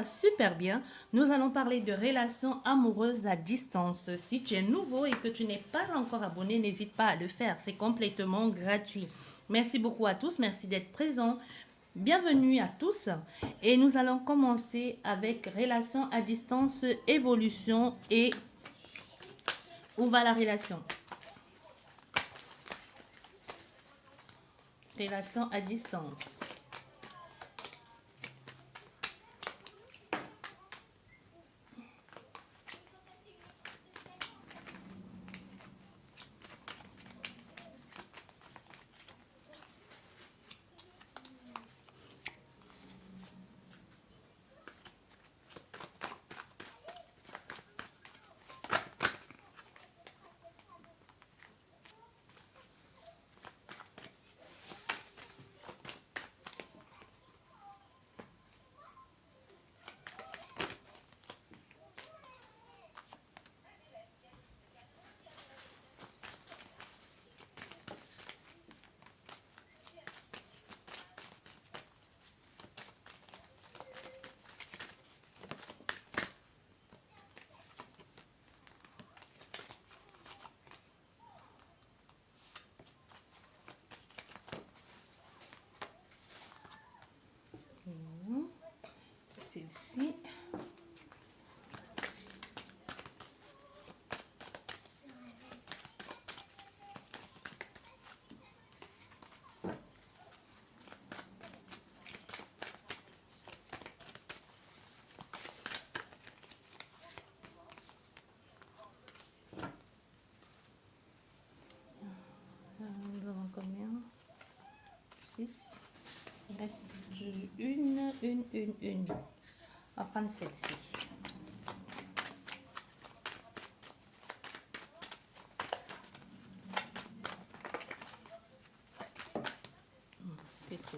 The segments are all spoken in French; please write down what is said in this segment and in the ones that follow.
va super bien. Nous allons parler de relations amoureuses à distance. Si tu es nouveau et que tu n'es pas encore abonné, n'hésite pas à le faire. C'est complètement gratuit. Merci beaucoup à tous. Merci d'être présents. Bienvenue à tous. Et nous allons commencer avec relations à distance, évolution et où va la relation? Relation à distance. Celle-ci. Nous avons combien? 6. Il reste une. On va prendre celle-ci. C'est trop.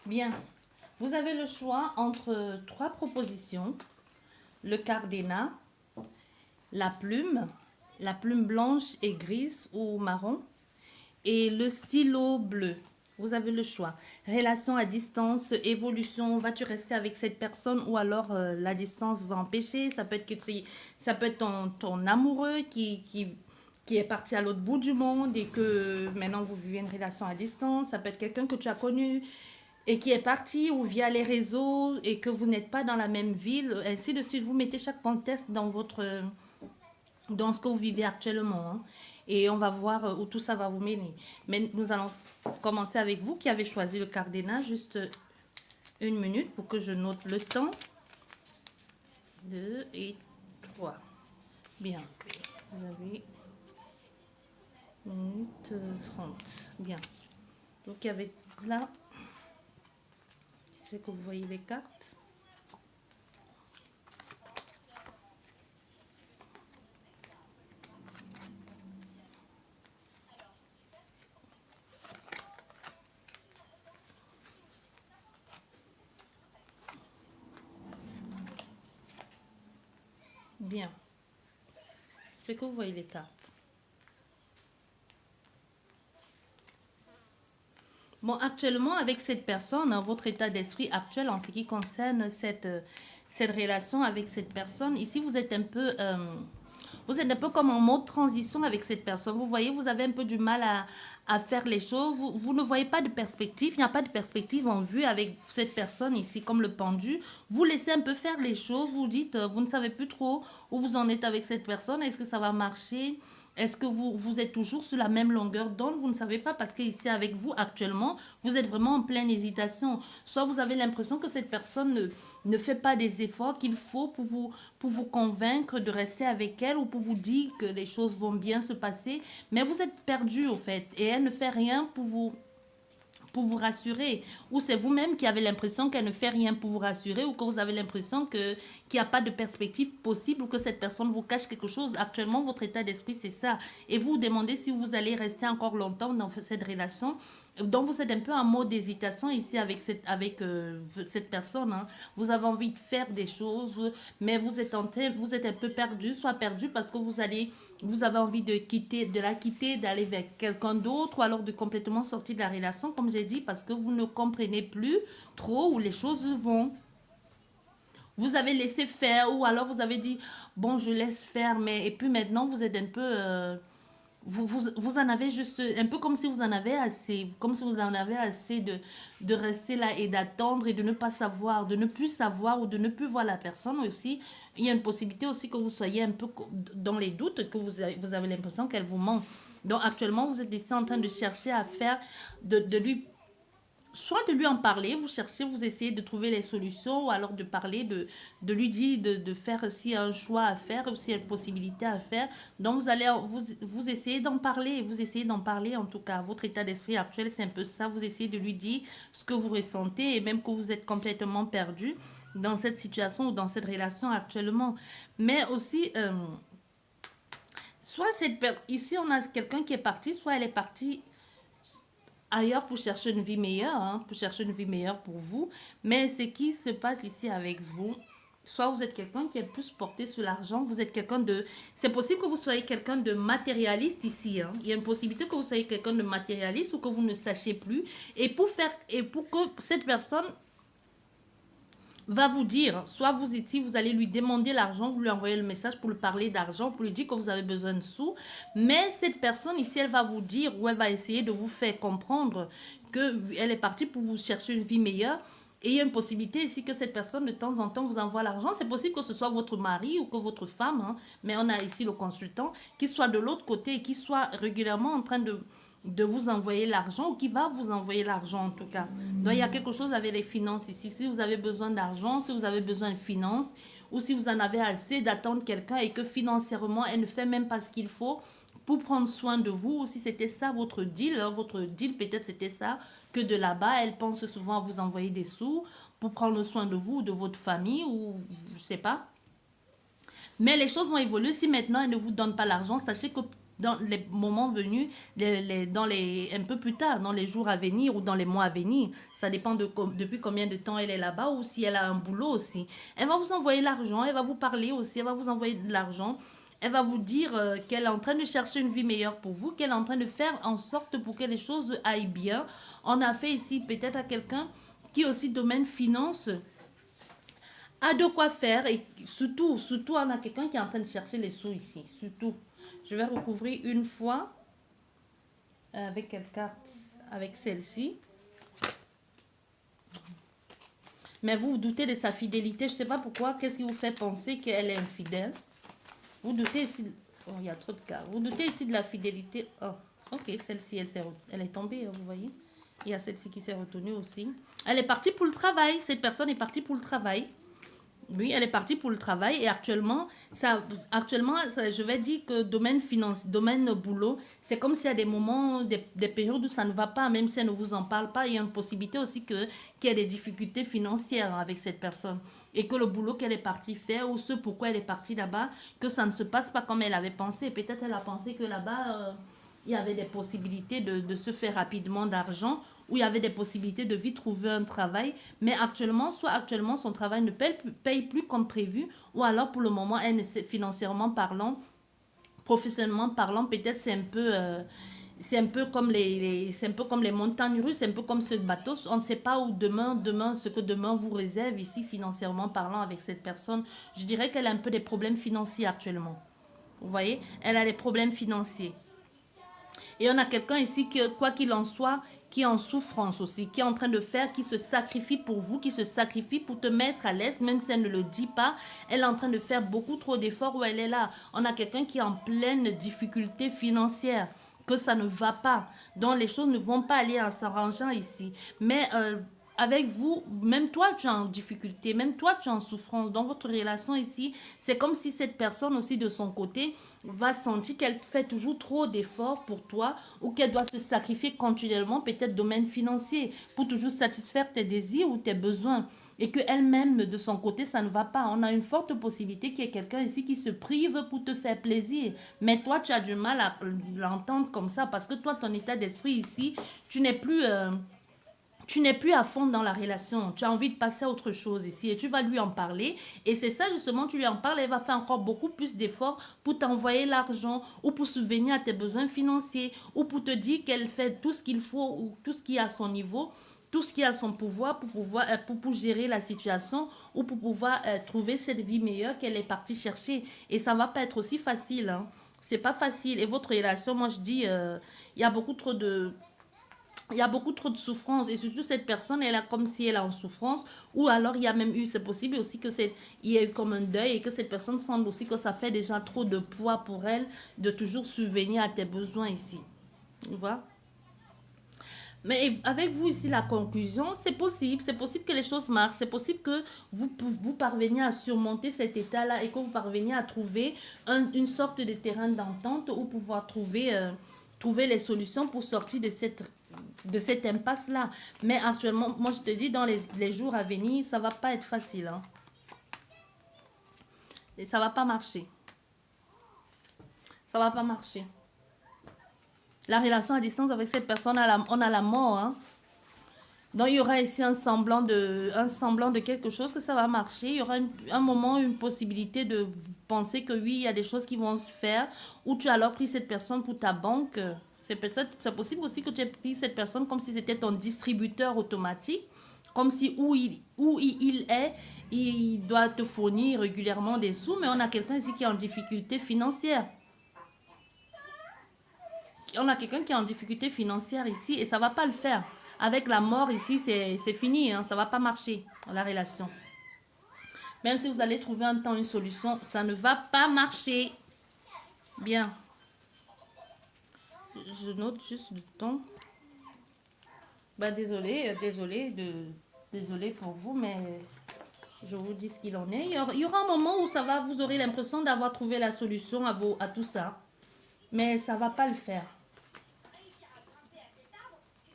Bien. Vous avez le choix entre 3 propositions. Le cardena, la plume blanche et grise ou marron et le stylo bleu. Vous avez le choix. Relation à distance, évolution, vas-tu rester avec cette personne ou alors la distance va empêcher. Ça peut être ton amoureux qui est parti à l'autre bout du monde et que maintenant vous vivez une relation à distance. Ça peut être quelqu'un que tu as connu et qui est parti ou via les réseaux et que vous n'êtes pas dans la même ville, ainsi de suite. Vous mettez chaque contexte dans ce que vous vivez actuellement, hein. Et on va voir où tout ça va vous mener. Mais nous allons commencer avec vous qui avez choisi le cardena. Juste une minute pour que je note le temps. 2 et 3. Bien. Vous avez 1 minute 30. Bien. Donc il y avait là. J'espère que vous voyez les cartes. Bien. J'espère que vous voyez les cartes. Bon, actuellement, avec cette personne, hein, votre état d'esprit actuel en ce qui concerne cette relation avec cette personne, ici, vous êtes un peu comme en mode transition avec cette personne. Vous voyez, vous avez un peu du mal à faire les choses. Vous ne voyez pas de perspective. Il n'y a pas de perspective en vue avec cette personne ici, comme le pendu. Vous laissez un peu faire les choses. Vous dites, vous ne savez plus trop où vous en êtes avec cette personne. Est-ce que ça va marcher? Est-ce que vous êtes toujours sur la même longueur d'onde? Vous ne savez pas parce qu'ici avec vous actuellement, vous êtes vraiment en pleine hésitation. Soit vous avez l'impression que cette personne ne fait pas des efforts qu'il faut pour vous convaincre de rester avec elle ou pour vous dire que les choses vont bien se passer. Mais vous êtes perdu au fait et elle ne fait rien pour vous rassurer. Ou c'est vous-même qui avez l'impression qu'elle ne fait rien pour vous rassurer ou que vous avez l'impression qu'il n'y a pas de perspective possible ou que cette personne vous cache quelque chose. Actuellement, votre état d'esprit, c'est ça. Et vous vous demandez si vous allez rester encore longtemps dans cette relation. Donc, vous êtes un peu en mode d'hésitation ici avec cette personne, hein. Vous avez envie de faire des choses, mais vous êtes un peu perdu, soit perdu parce que vous avez envie de la quitter, d'aller vers quelqu'un d'autre, ou alors de complètement sortir de la relation, comme j'ai dit, parce que vous ne comprenez plus trop où les choses vont. Vous avez laissé faire, ou alors vous avez dit, bon, je laisse faire, mais, et puis maintenant, vous êtes un peu, vous en avez juste, un peu comme si vous en avez assez, comme si vous en avez assez de rester là et d'attendre et de ne pas savoir, de ne plus savoir ou de ne plus voir la personne aussi. Il y a une possibilité aussi que vous soyez un peu dans les doutes, que vous avez l'impression qu'elle vous ment. Donc actuellement, vous êtes ici en train de chercher à faire, de lui soit de lui en parler, vous cherchez, vous essayez de trouver les solutions, ou alors de parler, de lui dire de faire s'il y a un choix à faire, ou s'il y a une possibilité à faire. Donc vous essayez d'en parler, vous essayez d'en parler en tout cas. Votre état d'esprit actuel, c'est un peu ça. Vous essayez de lui dire ce que vous ressentez et même que vous êtes complètement perdu dans cette situation ou dans cette relation actuellement. Mais aussi, soit ici on a quelqu'un qui est parti, soit elle est partie ailleurs pour chercher une vie meilleure, hein, pour chercher une vie meilleure pour vous. Mais ce qui se passe ici avec vous, soit vous êtes quelqu'un qui est plus porté sur l'argent, vous êtes quelqu'un de... C'est possible que vous soyez quelqu'un de matérialiste ici, hein. Il y a une possibilité que vous soyez quelqu'un de matérialiste ou que vous ne sachiez plus. Et pour que cette personne va vous dire, soit vous ici, vous allez lui demander l'argent, vous lui envoyez le message pour lui parler d'argent, pour lui dire que vous avez besoin de sous, mais cette personne ici, elle va vous dire ou elle va essayer de vous faire comprendre qu'elle est partie pour vous chercher une vie meilleure. Et il y a une possibilité ici que cette personne de temps en temps vous envoie l'argent. C'est possible que ce soit votre mari ou que votre femme, hein, mais on a ici le consultant, qui soit de l'autre côté et qui soit régulièrement en train de vous envoyer l'argent ou qui va vous envoyer l'argent en tout cas. Donc il y a quelque chose avec les finances ici. Si vous avez besoin d'argent, si vous avez besoin de finances ou si vous en avez assez d'attendre quelqu'un et que financièrement elle ne fait même pas ce qu'il faut pour prendre soin de vous, ou si c'était ça votre deal peut-être c'était ça, que de là-bas elle pense souvent à vous envoyer des sous pour prendre soin de vous ou de votre famille ou je sais pas. Mais les choses vont évoluer. Si maintenant elle ne vous donne pas l'argent, sachez que dans les moments venus, un peu plus tard, dans les jours à venir ou dans les mois à venir, ça dépend depuis combien de temps elle est là-bas ou si elle a un boulot aussi. Elle va vous envoyer l'argent, elle va vous parler aussi, elle va vous envoyer de l'argent. Elle va vous dire qu'elle est en train de chercher une vie meilleure pour vous, qu'elle est en train de faire en sorte pour que les choses aillent bien. On a fait ici peut-être à quelqu'un qui est aussi domaine finance a de quoi faire et surtout on a quelqu'un qui est en train de chercher les sous ici, surtout. Je vais recouvrir une fois avec quelle carte? Avec celle-ci. Mais vous vous doutez de sa fidélité, je ne sais pas pourquoi, qu'est-ce qui vous fait penser qu'elle est infidèle? Vous doutez ici, oh, il y a trop de cartes. Vous doutez ici de la fidélité. Oh, ok, celle-ci, elle est tombée, vous voyez. Il y a celle-ci qui s'est retenue aussi. Elle est partie pour le travail, cette personne est partie pour le travail. Oui, elle est partie pour le travail et actuellement, je vais dire que domaine finance, domaine boulot, c'est comme s'il y a des moments, des périodes où ça ne va pas, même si elle ne vous en parle pas, il y a une possibilité aussi qu'il y ait des difficultés financières avec cette personne et que le boulot qu'elle est partie faire ou ce pourquoi elle est partie là-bas, que ça ne se passe pas comme elle avait pensé. Peut-être elle a pensé que là-bas, il y avait des possibilités de se faire rapidement d'argent, où il y avait des possibilités de vite trouver un travail, mais soit actuellement son travail ne paye plus comme prévu, ou alors pour le moment, financièrement parlant, professionnellement parlant, peut-être c'est un peu comme c'est un peu comme les montagnes russes, c'est un peu comme ce bateau. On ne sait pas où ce que demain vous réserve ici financièrement parlant avec cette personne. Je dirais qu'elle a un peu des problèmes financiers actuellement. Vous voyez, elle a des problèmes financiers. Et on a quelqu'un ici qui, quoi qu'il en soit, qui est en souffrance aussi, qui est en train de faire, qui se sacrifie pour vous, qui se sacrifie pour te mettre à l'aise, même si elle ne le dit pas. Elle est en train de faire beaucoup trop d'efforts où elle est là. On a quelqu'un qui est en pleine difficulté financière, que ça ne va pas, dont les choses ne vont pas aller en s'arrangeant ici. Mais avec vous, même toi, tu es en difficulté, même toi, tu es en souffrance. Dans votre relation ici, c'est comme si cette personne aussi de son côté va sentir qu'elle fait toujours trop d'efforts pour toi ou qu'elle doit se sacrifier continuellement, peut-être domaine financier, pour toujours satisfaire tes désirs ou tes besoins. Et qu'elle-même, de son côté, ça ne va pas. On a une forte possibilité qu'il y ait quelqu'un ici qui se prive pour te faire plaisir. Mais toi, tu as du mal à l'entendre comme ça parce que toi, ton état d'esprit ici, tu n'es plus... tu n'es plus à fond dans la relation, tu as envie de passer à autre chose ici et tu vas lui en parler. Et c'est ça justement, tu lui en parles, elle va faire encore beaucoup plus d'efforts pour t'envoyer l'argent ou pour subvenir à tes besoins financiers ou pour te dire qu'elle fait tout ce qu'il faut ou tout ce qui est à son niveau, tout ce qui est à son pouvoir pour gérer la situation ou pour pouvoir trouver cette vie meilleure qu'elle est partie chercher. Et ça ne va pas être aussi facile, hein. C'est pas facile. Et votre relation, moi je dis, il y a beaucoup trop de il y a beaucoup trop de souffrance et surtout cette personne elle a comme si elle est en souffrance ou alors il y a même eu c'est possible aussi que c'est il y a eu comme un deuil et que cette personne semble aussi que ça fait déjà trop de poids pour elle de toujours subvenir à tes besoins ici, tu vois. Mais avec vous ici la conclusion c'est possible que les choses marchent, c'est possible que vous parveniez à surmonter cet état là et que vous parveniez à trouver une sorte de terrain d'entente ou pouvoir trouver les solutions pour sortir de cette impasse-là. Mais actuellement, moi je te dis, dans les jours à venir, ça va pas être facile, hein. Et ça va pas marcher. Ça va pas marcher. La relation à distance avec cette personne, on a la mort, hein. Donc il y aura ici un semblant de quelque chose que ça va marcher. Il y aura un moment, une possibilité de penser que oui, il y a des choses qui vont se faire. Ou tu as alors pris cette personne pour ta banque. C'est possible aussi que tu aies pris cette personne comme si c'était ton distributeur automatique. Comme si où il est, il doit te fournir régulièrement des sous. Mais on a quelqu'un ici qui est en difficulté financière. On a quelqu'un qui est en difficulté financière ici et ça va pas le faire. Avec la mort ici, c'est fini, hein, ça va pas marcher, la relation. Même si vous allez trouver un temps une solution, ça ne va pas marcher. Bien. Je note juste le temps. Bah, désolé pour vous, mais je vous dis ce qu'il en est. Il y aura un moment où vous aurez l'impression d'avoir trouvé la solution à tout ça. Mais ça va pas le faire.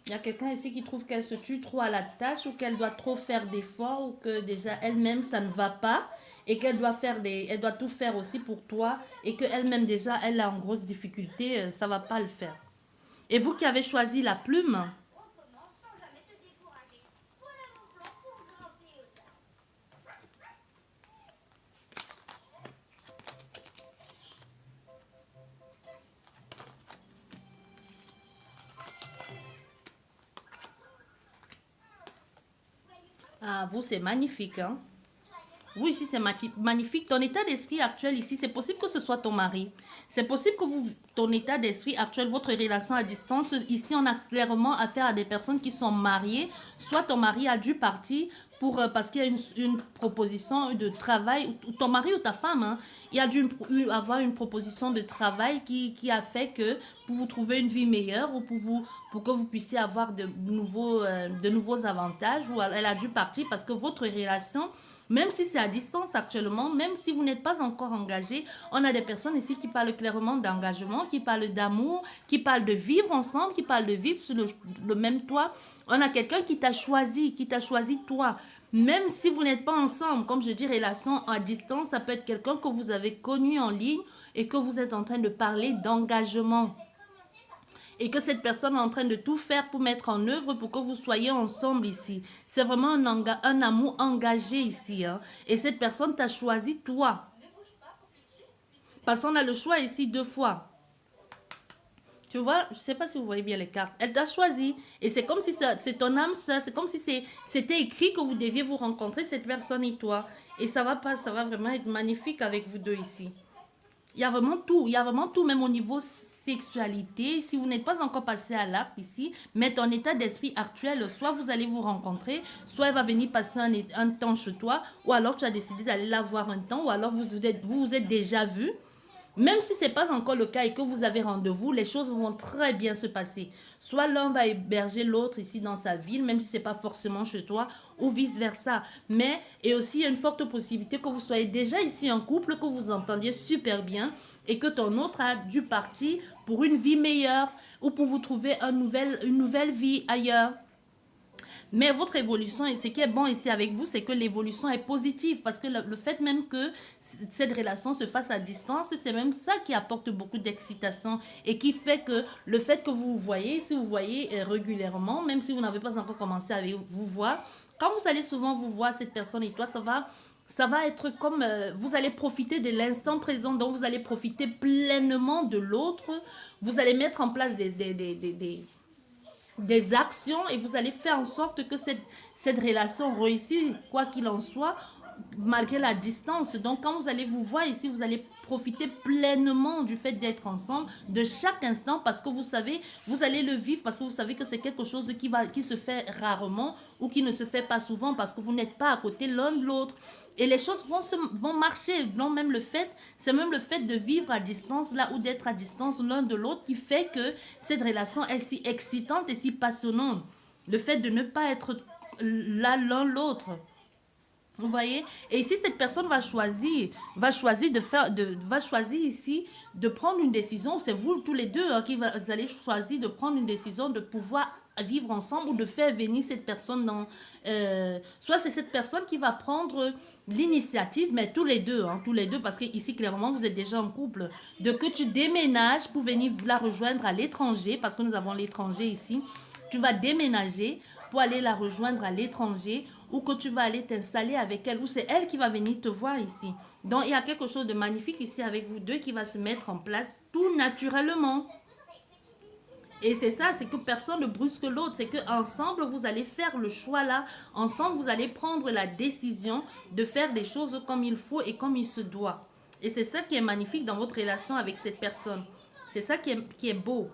Il y a quelqu'un ici qui trouve qu'elle se tue trop à la tâche ou qu'elle doit trop faire d'efforts ou que déjà elle-même ça ne va pas et qu'elle doit elle doit tout faire aussi pour toi et qu'elle-même déjà elle est en grosse difficulté, ça va pas le faire. Et vous qui avez choisi la plume, ah, vous c'est magnifique, hein. Vous ici, c'est magnifique. Ton état d'esprit actuel ici, c'est possible que ce soit ton mari. C'est possible que ton état d'esprit actuel, votre relation à distance, ici, on a clairement affaire à des personnes qui sont mariées. Soit ton mari a dû partir parce qu'il y a une proposition de travail, ou ton mari ou ta femme, hein, il a dû avoir une proposition de travail qui a fait que pour vous trouver une vie meilleure ou pour que vous puissiez avoir de nouveaux avantages, ou elle a dû partir parce que votre relation même si c'est à distance actuellement, même si vous n'êtes pas encore engagé, on a des personnes ici qui parlent clairement d'engagement, qui parlent d'amour, qui parlent de vivre ensemble, qui parlent de vivre sur le même toit. On a quelqu'un qui t'a choisi toi. Même si vous n'êtes pas ensemble, comme je dis, relation à distance, ça peut être quelqu'un que vous avez connu en ligne et que vous êtes en train de parler d'engagement et que cette personne est en train de tout faire pour mettre en œuvre pour que vous soyez ensemble ici. C'est vraiment un amour engagé ici, hein. Et cette personne t'a choisi toi. Parce qu'on a le choix ici deux fois. Tu vois, je ne sais pas si vous voyez bien les cartes. Elle t'a choisi. Et c'est comme si c'est ton âme sœur. C'est comme si c'était écrit que vous deviez vous rencontrer, cette personne et toi. Et ça va vraiment être magnifique avec vous deux ici. Il y a vraiment tout. Il y a vraiment tout, même au niveau sexualité. Si vous n'êtes pas encore passé à l'acte ici, mais ton état d'esprit actuel, soit vous allez vous rencontrer, soit elle va venir passer un temps chez toi, ou alors tu as décidé d'aller la voir un temps, ou alors vous vous êtes déjà vu. Même si ce n'est pas encore le cas et que vous avez rendez-vous, les choses vont très bien se passer. Soit l'un va héberger l'autre ici dans sa ville, même si ce n'est pas forcément chez toi, ou vice-versa. Mais, et aussi, il y a une forte possibilité que vous soyez déjà ici en couple, que vous entendiez super bien et que ton autre a dû partir pour une vie meilleure ou pour vous trouver une nouvelle vie ailleurs. Mais votre évolution, et ce qui est bon ici avec vous, c'est que l'évolution est positive. Parce que le fait même que cette relation se fasse à distance, c'est même ça qui apporte beaucoup d'excitation. Et qui fait que le fait que vous voyez, si vous voyez régulièrement, même si vous n'avez pas encore commencé à vous voir, quand vous allez souvent vous voir cette personne et toi, ça va être comme vous allez profiter de l'instant présent, donc vous allez profiter pleinement de l'autre. Vous allez mettre en place des actions et vous allez faire en sorte que cette relation réussisse, quoi qu'il en soit, malgré la distance. Donc, quand vous allez vous voir ici, vous allez profiter pleinement du fait d'être ensemble, de chaque instant, parce que vous savez, vous allez le vivre, parce que vous savez que c'est quelque chose qui se fait rarement ou qui ne se fait pas souvent, parce que vous n'êtes pas à côté l'un de l'autre. Et les choses vont marcher. Non, même c'est même le fait de vivre à distance, là, ou d'être à distance l'un de l'autre, qui fait que cette relation est si excitante et si passionnante. Le fait de ne pas être là l'un l'autre. Vous voyez? Et ici, cette personne va choisir ici de prendre une décision. C'est vous tous les deux vous allez choisir de prendre une décision de pouvoir vivre ensemble ou de faire venir cette personne dans... soit c'est cette personne qui va prendre l'initiative, mais tous les deux, parce que ici, clairement, vous êtes déjà en couple. De que tu déménages pour venir la rejoindre à l'étranger, parce que nous avons l'étranger ici. Tu vas déménager pour aller la rejoindre à l'étranger ou que tu vas aller t'installer avec elle ou c'est elle qui va venir te voir ici. Donc, il y a quelque chose de magnifique ici avec vous deux qui va se mettre en place tout naturellement. Et c'est ça, c'est que personne ne brusque l'autre. C'est qu'ensemble, vous allez faire le choix là. Ensemble, vous allez prendre la décision de faire des choses comme il faut et comme il se doit. Et c'est ça qui est magnifique dans votre relation avec cette personne. C'est ça qui est beau.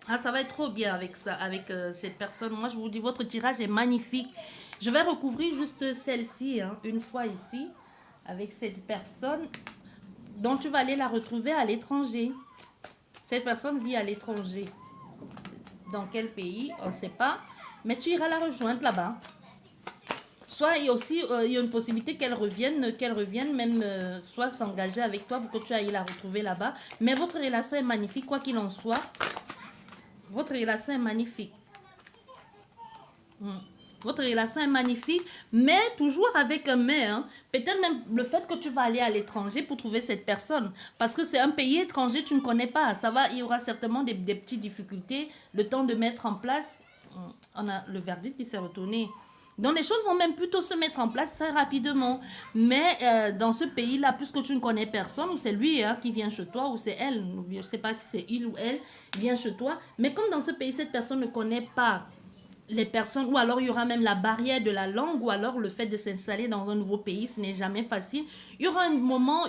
Ah, ça va être trop bien avec ça, avec cette personne. Moi, je vous dis, votre tirage est magnifique. Je vais recouvrir juste celle-ci, une fois ici, avec cette personne dont tu vas aller la retrouver à l'étranger. Cette personne vit à l'étranger. Dans quel pays? On ne sait pas. Mais tu iras la rejoindre là-bas. Soit il y a aussi il y a une possibilité qu'elle revienne même soit s'engager avec toi pour que tu ailles la retrouver là-bas. Mais votre relation est magnifique, quoi qu'il en soit. Votre relation est magnifique. Votre relation est magnifique, mais toujours avec un mais. Peut-être même le fait que tu vas aller à l'étranger pour trouver cette personne. Parce que c'est un pays étranger, tu ne connais pas. Il y aura certainement des petites difficultés. Le temps de mettre en place, on a le verdict qui s'est retourné. Donc les choses vont même plutôt se mettre en place très rapidement. Mais dans ce pays-là, puisque tu ne connais personne, ou c'est lui qui vient chez toi, ou c'est elle, je ne sais pas si c'est il ou elle, vient chez toi. Mais comme dans ce pays, cette personne ne connaît pas les personnes, ou alors il y aura même la barrière de la langue, ou alors le fait de s'installer dans un nouveau pays, ce n'est jamais facile. Il y aura un moment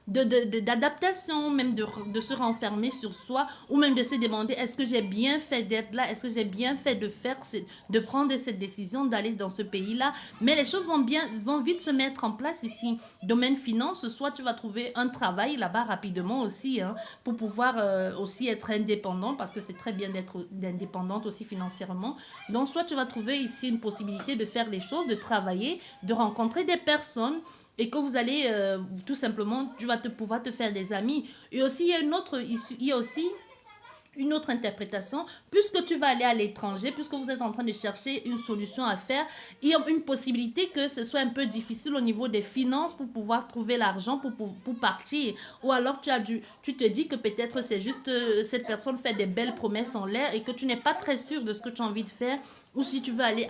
d'adaptation, même de se renfermer sur soi, ou même de se demander est-ce que j'ai bien fait d'être là, est-ce que j'ai bien fait de prendre cette décision d'aller dans ce pays-là. Mais les choses vont vite se mettre en place ici. Domaine finance, soit tu vas trouver un travail là-bas rapidement aussi, pour pouvoir aussi être indépendant, parce que c'est très bien d'être indépendante aussi financièrement. Donc soit tu vas trouver ici une possibilité de faire des choses, de travailler, de rencontrer des personnes, et que vous allez tout simplement, tu vas pouvoir te faire des amis. Et aussi, il y a aussi une autre interprétation, puisque tu vas aller à l'étranger, puisque vous êtes en train de chercher une solution à faire, il y a une possibilité que ce soit un peu difficile au niveau des finances pour pouvoir trouver l'argent pour partir. Ou alors tu te dis que peut-être c'est juste cette personne fait des belles promesses en l'air et que tu n'es pas très sûr de ce que tu as envie de faire, ou si tu veux aller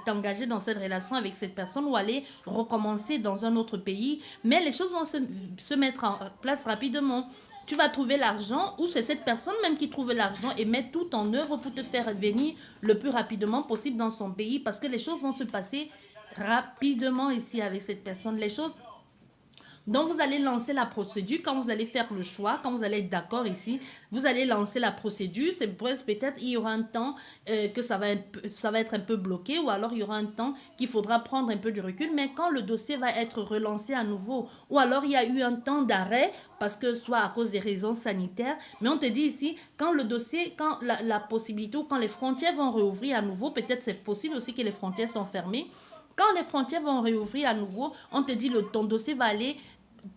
t'engager dans cette relation avec cette personne ou aller recommencer dans un autre pays. Mais les choses vont se mettre en place rapidement. Tu vas trouver l'argent, ou c'est cette personne même qui trouve l'argent et met tout en œuvre pour te faire venir le plus rapidement possible dans son pays, parce que les choses vont se passer rapidement ici avec cette personne. Les choses Donc, vous allez lancer la procédure quand vous allez faire le choix, quand vous allez être d'accord ici, vous allez lancer la procédure. C'est peut-être il y aura un temps que ça va être un peu bloqué ou alors il y aura un temps qu'il faudra prendre un peu de recul. Mais quand le dossier va être relancé à nouveau ou alors il y a eu un temps d'arrêt parce que soit à cause des raisons sanitaires, mais on te dit ici, quand le dossier, quand la possibilité ou quand les frontières vont rouvrir à nouveau, peut-être c'est possible aussi que les frontières sont fermées. Quand les frontières vont réouvrir à nouveau, on te dit ton dossier va aller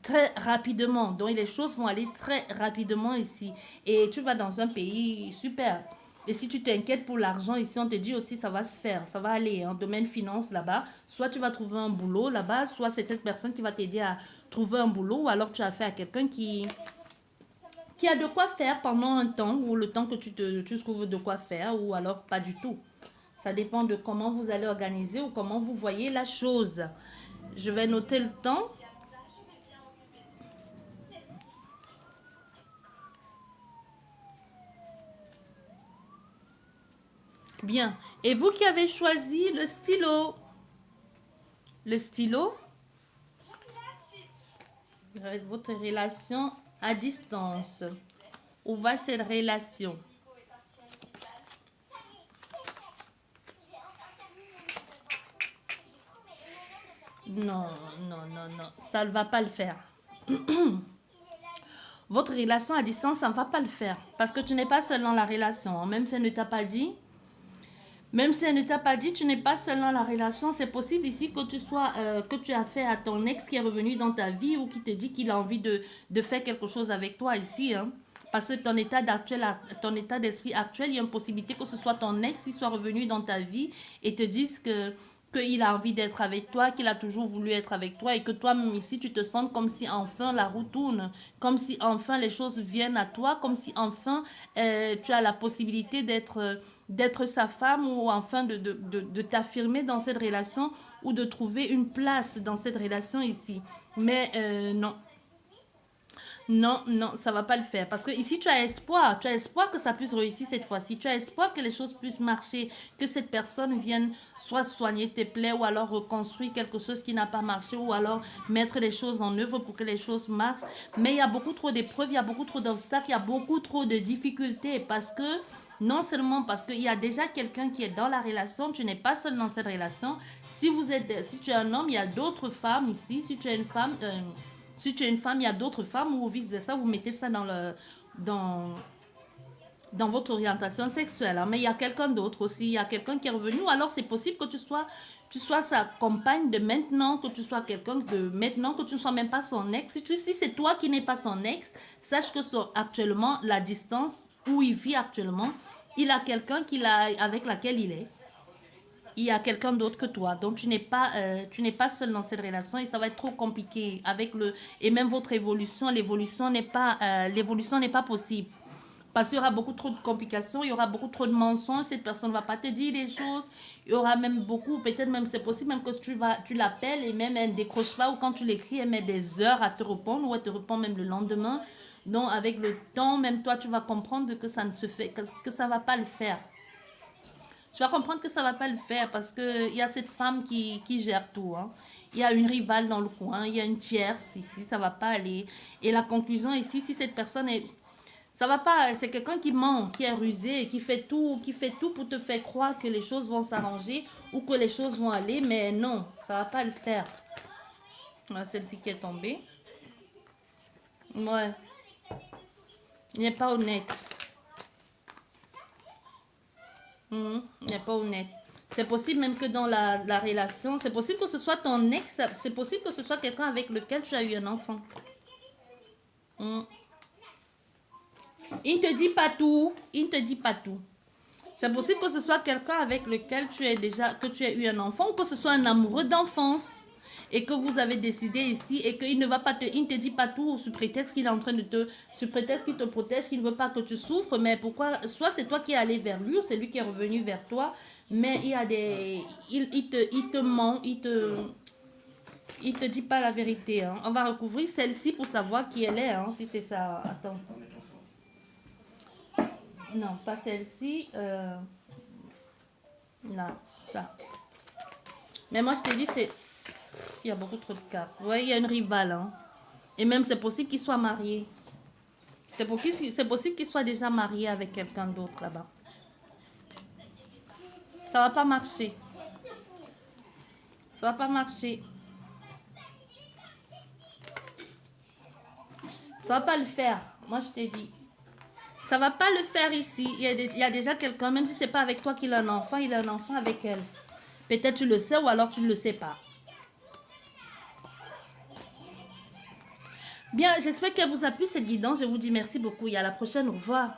très rapidement. Donc les choses vont aller très rapidement ici. Et tu vas dans un pays super. Et si tu t'inquiètes pour l'argent, ici on te dit aussi ça va se faire, ça va aller en domaine finance là-bas. Soit tu vas trouver un boulot là-bas, soit c'est cette personne qui va t'aider à trouver un boulot, ou alors tu as fait à quelqu'un qui a de quoi faire pendant un temps, ou le temps que tu trouves de quoi faire, ou alors pas du tout. Ça dépend de comment vous allez organiser ou comment vous voyez la chose. Je vais noter le temps. Bien. Et vous qui avez choisi le stylo, votre relation à distance. Où va cette relation? Non, non, non, non. Ça ne va pas le faire. Votre relation à distance, ça ne va pas le faire. Parce que tu n'es pas seul dans la relation. Même si elle ne t'a pas dit, même si elle ne t'a pas dit, tu n'es pas seul dans la relation. C'est possible ici que tu sois, que tu as fait à ton ex qui est revenu dans ta vie ou qui te dit qu'il a envie de faire quelque chose avec toi ici. Hein. Parce que ton état d'esprit actuel, il y a une possibilité que ce soit ton ex qui soit revenu dans ta vie et te dise qu'il a envie d'être avec toi, qu'il a toujours voulu être avec toi et que toi-même ici, tu te sens comme si enfin la roue tourne, comme si enfin les choses viennent à toi, comme si enfin tu as la possibilité d'être sa femme ou enfin de t'affirmer dans cette relation ou de trouver une place dans cette relation ici. Mais non, non, non, ça va pas le faire. Parce que ici, tu as espoir. Tu as espoir que ça puisse réussir cette fois-ci. Tu as espoir que les choses puissent marcher. Que cette personne vienne soit soigner tes plaies ou alors reconstruire quelque chose qui n'a pas marché ou alors mettre les choses en œuvre pour que les choses marchent. Mais il y a beaucoup trop d'épreuves, il y a beaucoup trop d'obstacles, il y a beaucoup trop de difficultés parce que non seulement parce qu'il y a déjà quelqu'un qui est dans la relation, tu n'es pas seul dans cette relation. Si tu es un homme, il y a d'autres femmes ici. Si tu es une femme, il y a d'autres femmes ou vice-versa, vous mettez ça dans, dans votre orientation sexuelle. Hein. Mais il y a quelqu'un d'autre aussi, il y a quelqu'un qui est revenu. Ou alors c'est possible que tu sois sa compagne de maintenant, que tu sois quelqu'un de maintenant, que tu ne sois même pas son ex. Si c'est toi qui n'es pas son ex, sache que actuellement, la distance où il vit actuellement, il a quelqu'un avec laquelle il est. Il y a quelqu'un d'autre que toi. Donc, tu n'es pas seul dans cette relation et ça va être trop compliqué avec et même votre évolution. L'évolution n'est pas possible. Parce qu'il y aura beaucoup trop de complications, il y aura beaucoup trop de mensonges, cette personne ne va pas te dire des choses. Il y aura même beaucoup, peut-être même c'est possible même que tu l'appelles et même elle ne décroche pas ou quand tu l'écris, elle met des heures à te répondre ou elle te répond même le lendemain. Donc, avec le temps, même toi, tu vas comprendre que ça ne se fait, que ça ne va pas le faire. Tu vas comprendre que ça va pas le faire parce qu'il y a cette femme qui gère tout. Hein. Il y a une rivale dans le coin, il y a une tierce ici, ça va pas aller. Et la conclusion ici, si cette personne est... Ça va pas, c'est quelqu'un qui ment, qui est rusé, qui fait tout pour te faire croire que les choses vont s'arranger ou que les choses vont aller, mais non, ça va pas le faire. Voilà, celle-ci qui est tombée. Ouais, il n'est pas honnête. Il n'est pas honnête. C'est possible même que dans la relation, c'est possible que ce soit ton ex, c'est possible que ce soit quelqu'un avec lequel tu as eu un enfant. Mhm. Il ne te dit pas tout. Il ne te dit pas tout. C'est possible que ce soit quelqu'un avec lequel que tu as eu un enfant ou que ce soit un amoureux d'enfance et que vous avez décidé ici et qu'il ne va pas il ne te dit pas tout sous prétexte qu'il est en train sous prétexte qu'il te protège, qu'il ne veut pas que tu souffres, mais pourquoi, soit c'est toi qui es allé vers lui ou c'est lui qui est revenu vers toi, mais il y a il te ment, il te dit pas la vérité. Hein. On va recouvrir celle-ci pour savoir qui elle est, hein, si c'est ça. Attends. Non, pas celle-ci. Là, ça. Mais moi, je te dis, il y a beaucoup trop de cartes. Ouais, il y a une rivale. Hein. Et même c'est possible qu'il soit marié. C'est possible qu'il soit déjà marié avec quelqu'un d'autre là-bas. Ça va pas marcher. Ça va pas marcher. Ça va pas le faire. Moi, je t'ai dit. Ça va pas le faire ici. Il y a déjà quelqu'un, même si c'est pas avec toi qu'il a un enfant, il a un enfant avec elle. Peut-être tu le sais ou alors tu ne le sais pas. Bien, j'espère qu'elle vous a plu cette guidance. Je vous dis merci beaucoup et à la prochaine. Au revoir.